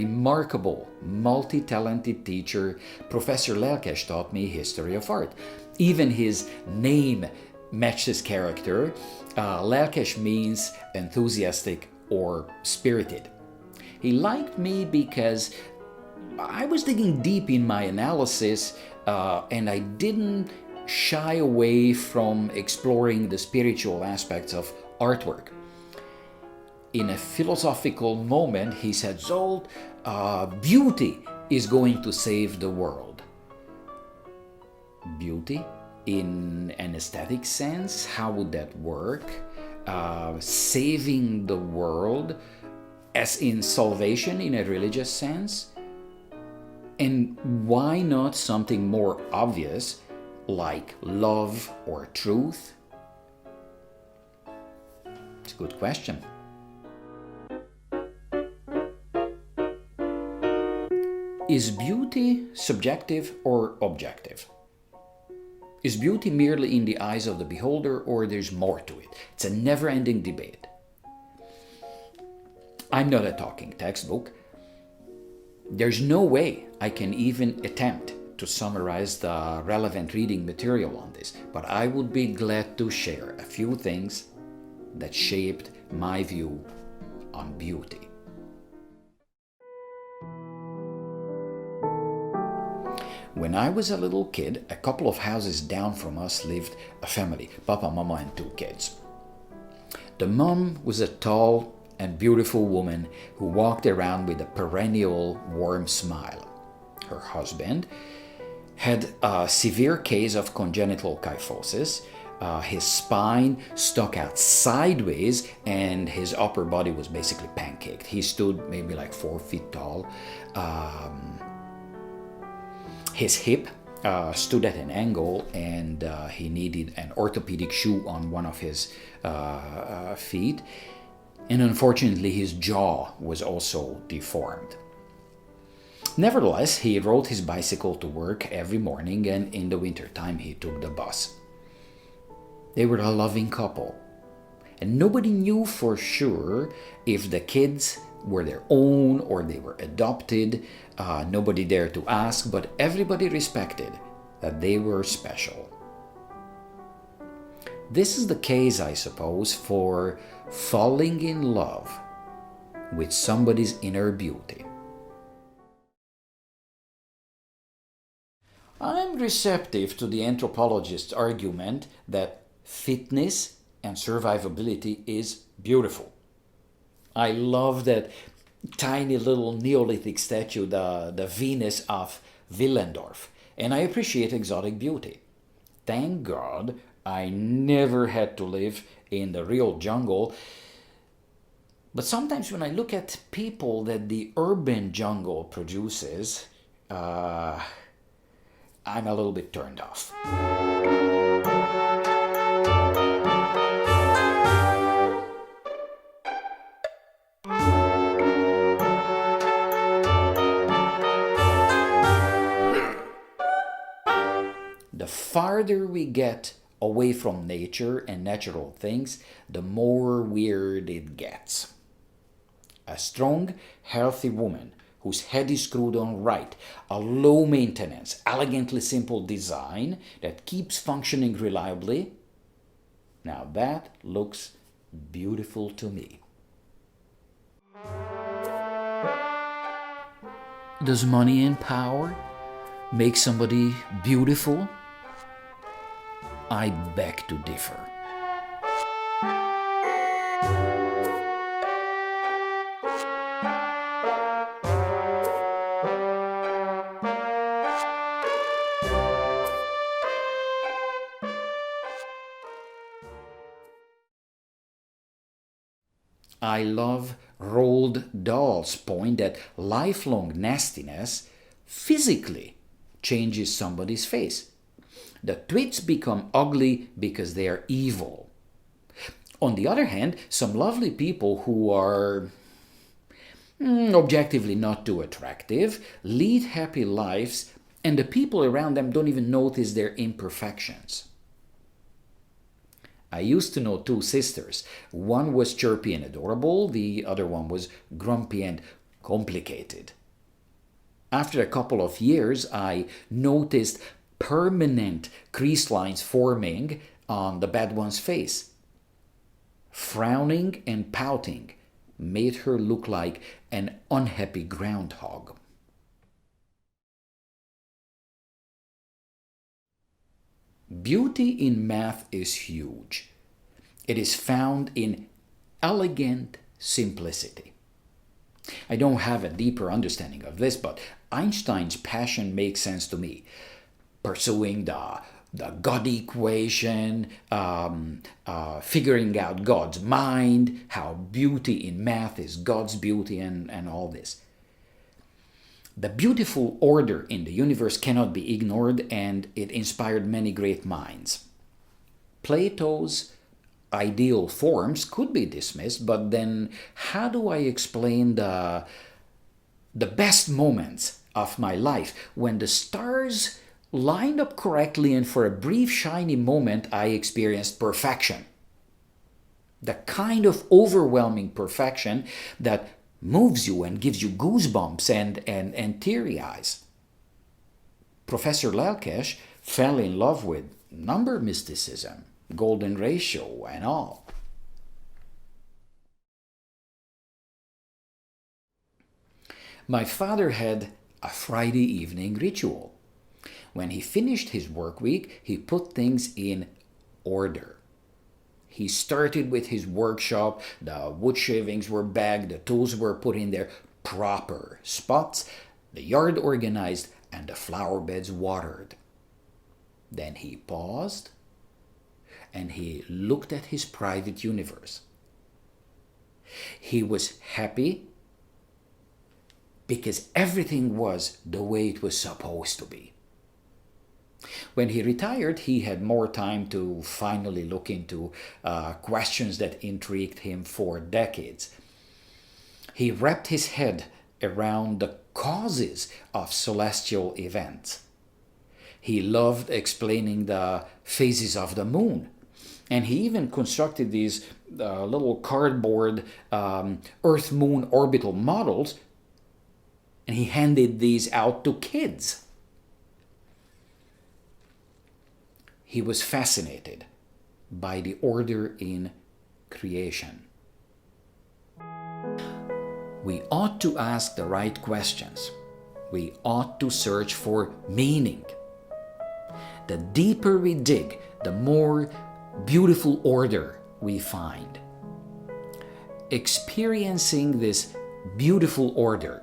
remarkable, multi-talented teacher, Professor Lelkes taught me history of art. Even his name matches his character. Lelkes means enthusiastic or spirited. He liked me because I was digging deep in my analysis and I didn't shy away from exploring the spiritual aspects of artwork. In a philosophical moment, he said, Zolt, beauty is going to save the world. Beauty? In an aesthetic sense, how would that work? Saving the world, as in salvation in a religious sense? And why not something more obvious, like love or truth? It's a good question. Is beauty subjective or objective? Is beauty merely in the eyes of the beholder, or there's more to it? It's a never-ending debate. I'm not a talking textbook. There's no way I can even attempt to summarize the relevant reading material on this, but I would be glad to share a few things that shaped my view on beauty. When I was a little kid, a couple of houses down from us lived a family, Papa, Mama, and 2 kids. The mom was a tall and beautiful woman who walked around with a perennial warm smile. Her husband had a severe case of congenital kyphosis. His spine stuck out sideways and his upper body was basically pancaked. He stood maybe like 4 feet tall. His hip stood at an angle and he needed an orthopedic shoe on one of his feet. And unfortunately, his jaw was also deformed. Nevertheless, he rode his bicycle to work every morning, and in the wintertime, he took the bus. They were a loving couple, and nobody knew for sure if the kids were their own or they were adopted. Nobody dared to ask, but everybody respected that they were special. This is the case, I suppose, for falling in love with somebody's inner beauty. I'm receptive to the anthropologist's argument that fitness and survivability is beautiful. I love that tiny little Neolithic statue, the Venus of Willendorf, and I appreciate exotic beauty. Thank God I never had to live in the real jungle. But sometimes when I look at people that the urban jungle produces, I'm a little bit turned off. The farther we get away from nature and natural things, the more weird it gets. A strong, healthy woman whose head is screwed on right, a low maintenance, elegantly simple design that keeps functioning reliably, now that looks beautiful to me. Does money and power make somebody beautiful? I beg to differ. I love Roald Dahl's point that lifelong nastiness physically changes somebody's face. The twits become ugly because they are evil. On the other hand, some lovely people who are objectively not too attractive lead happy lives, and the people around them don't even notice their imperfections. I used to know 2 sisters. One was chirpy and adorable, the other one was grumpy and complicated. After a couple of years, I noticed permanent crease lines forming on the bad one's face. Frowning and pouting made her look like an unhappy groundhog. Beauty in math is huge. It is found in elegant simplicity. I don't have a deeper understanding of this, but Einstein's passion makes sense to me. Pursuing the God equation, figuring out God's mind, how beauty in math is God's beauty, and all this. The beautiful order in the universe cannot be ignored, and it inspired many great minds. Plato's ideal forms could be dismissed, but then how do I explain the best moments of my life when the stars lined up correctly and for a brief shiny moment I experienced perfection? The kind of overwhelming perfection that moves you and gives you goosebumps and teary eyes. Professor Lalkesh fell in love with number mysticism, golden ratio, and all. My father had a Friday evening ritual. When he finished his work week, he put things in order. He started with his workshop, the wood shavings were bagged, the tools were put in their proper spots, the yard organized, and the flower beds watered. Then he paused and he looked at his private universe. He was happy because everything was the way it was supposed to be. When he retired, he had more time to finally look into questions that intrigued him for decades. He wrapped his head around the causes of celestial events. He loved explaining the phases of the moon. And he even constructed these little cardboard Earth-Moon orbital models, and he handed these out to kids. He was fascinated by the order in creation. We ought to ask the right questions. We ought to search for meaning. The deeper we dig, the more beautiful order we find. Experiencing this beautiful order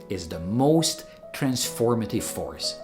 is the most transformative force